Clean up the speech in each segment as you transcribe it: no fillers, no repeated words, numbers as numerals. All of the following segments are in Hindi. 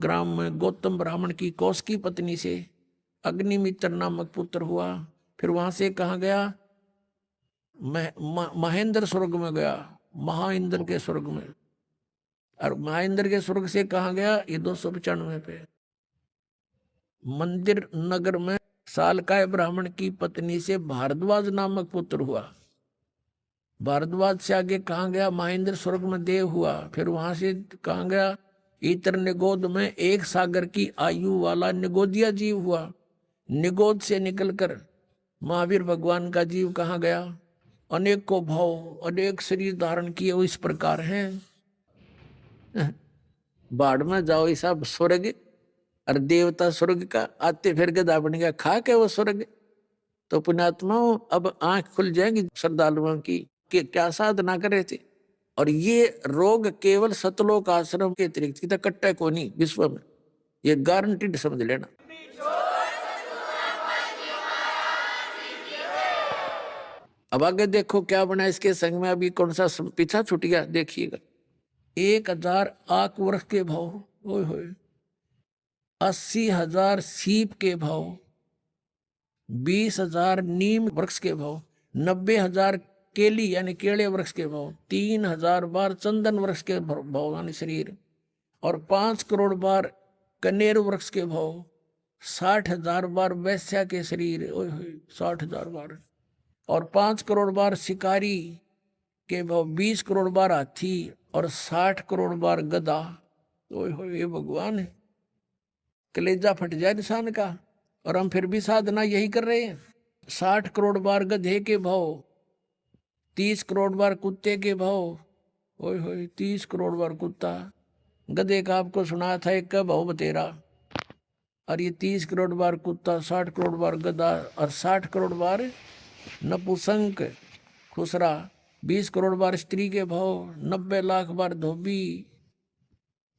ग्राम में गौतम ब्राह्मण की कौश की पत्नी से अग्निमित्र नामक पुत्र हुआ। फिर वहां से कहा गया, महेंद्र स्वर्ग में गया, महाइंद्र के स्वर्ग में। और महाइंद्र के स्वर्ग से कहा गया, ये 295 पे मंदिर नगर में सालकाय ब्राह्मण की पत्नी से भारद्वाज नामक पुत्र हुआ। भारद्वाज से आगे कहा गया, महेंद्र स्वर्ग में देव हुआ। फिर वहां से कहा गया, इतर निगोद में एक सागर की आयु वाला निगोदिया जीव हुआ। निगोद से निकलकर महावीर भगवान का जीव कहा गया। अनेक को भाव, अनेक शरीर धारण किए वो इस प्रकार हैं। बाढ़ में जाओ ऐसा स्वर्ग, और देवता स्वर्ग का आते फिर गदा बन गया खा के वो स्वर्ग। तो पुण्यात्माओं, अब आंख खुल जाएगी श्रद्धालुओं की कि क्या साधना कर रहे थे। और ये रोग केवल सतलोक आश्रम के अतिरिक्त कितना कट्टा को नहीं विश्व में, ये गारंटीड समझ लेना। अब आगे देखो क्या बना इसके संग में, अभी कौन सा पीछा छूट गया देखिएगा। 1000 आक वर्ष के भाव, ओए होए, 80,000 सीप के भाव, 20,000 नीम वृक्ष के भाव, 90,000 केली यानी केले वृक्ष के भाव, 3,000 बार चंदन वृक्ष के भाव यानी शरीर, और 5 करोड़ बार कनेर वृक्ष के भाव, 60,000 बार वैश्या के शरीर, ओए होए 60,000 बार, और 5 करोड़ बार शिकारी के भाव, 20 करोड़ बार हाथी, और 60 करोड़ बार गधा। ओए होए, ये भगवान है, कलेजा फट जाए इंसान का। और हम फिर भी साधना यही कर रहे हैं। 60 करोड़ बार गधे के भाव, 30 करोड़ बार कुत्ते के भाव, ओए होए 30 करोड़ बार कुत्ता। गधे का आपको सुना था एक का भाव बतेरा, और ये 30 करोड़ बार कुत्ता, 60 करोड़ बार गधा, और 60 करोड़ बार नपुसंक खुसरा, 20 करोड़ बार स्त्री के भाव, 90 लाख बार धोबी,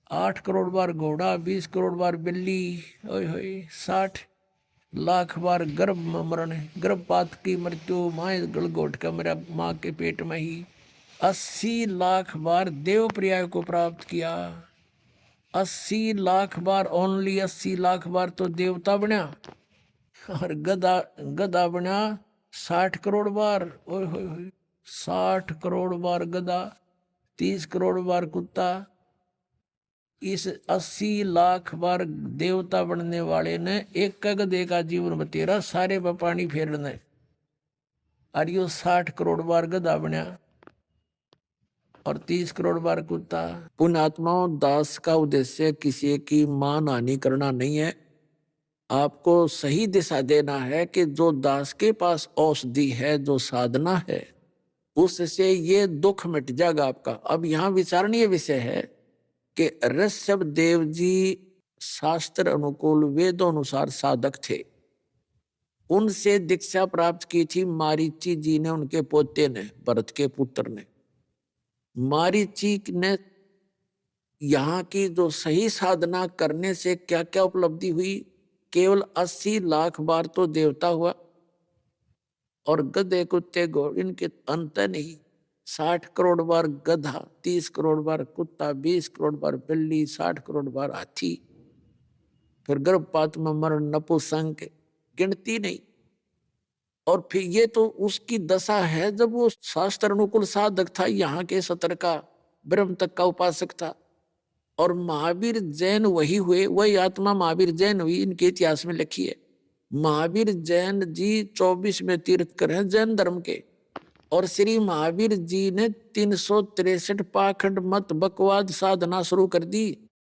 8 करोड़ बार घोड़ा, 20 करोड़ बार बिल्ली, ओए होए 60 लाख बार गर्भ में मरण, गर्भपात की मृत्यु, माए गलगोट का मेरा माँ के पेट में ही। 80 लाख बार देव पर्याय को प्राप्त किया, 80 लाख बार, ओनली 80 लाख बार तो देवता बना। और गधा गधा बना 60 करोड़ बार, ओए होए 60 करोड़ बार गधा, 30 करोड़ बार कुत्ता। इस 80 लाख बार देवता बनने वाले ने एक गधे का जीवन बतेरा, सारे पर पानी फेरने, और यो 60 करोड़ बार गधा बना और 30 करोड़ बार कुत्ता। पुण्यात्माओं, दास का उद्देश्य किसी की मान हानि करना नहीं है, आपको सही दिशा देना है कि जो दास के पास औषधि है, जो साधना है, उससे ये दुख मिट जाएगा आपका। अब यहाँ विचारणीय विषय है कि ऋषभ देव जी शास्त्र अनुकूल वेदों अनुसार साधक थे। उनसे दीक्षा प्राप्त की थी मारीची जी ने, उनके पोते ने, भरत के पुत्र ने। मारीची ने यहाँ की जो सही साधना करने से क्या क्या उपलब्धि हुई, केवल 80 लाख बार तो देवता हुआ, और गधे कुत्ते घोड़े इनके अंत नहीं। 60 करोड़ बार गधा, 30 करोड़ बार कुत्ता, 20 करोड़ बार बिल्ली, 60 करोड़ बार हाथी, फिर गर्भपात में मरण, नपुंसक, गिनती नहीं। और फिर ये तो उसकी दशा है जब वो शास्त्र अनुकूल साधक था, यहाँ के सतर का ब्रह्म तक का उपासक था। और महावीर जैन वही हुए, वही आत्मा महावीर जैन हुई, इनके इतिहास में लिखी है। महावीर जैन जी 24 में तीर्थंकर हैं जैन धर्म के, और श्री महावीर जी ने 363 पाखंड मत बकवाद साधना शुरू कर दी।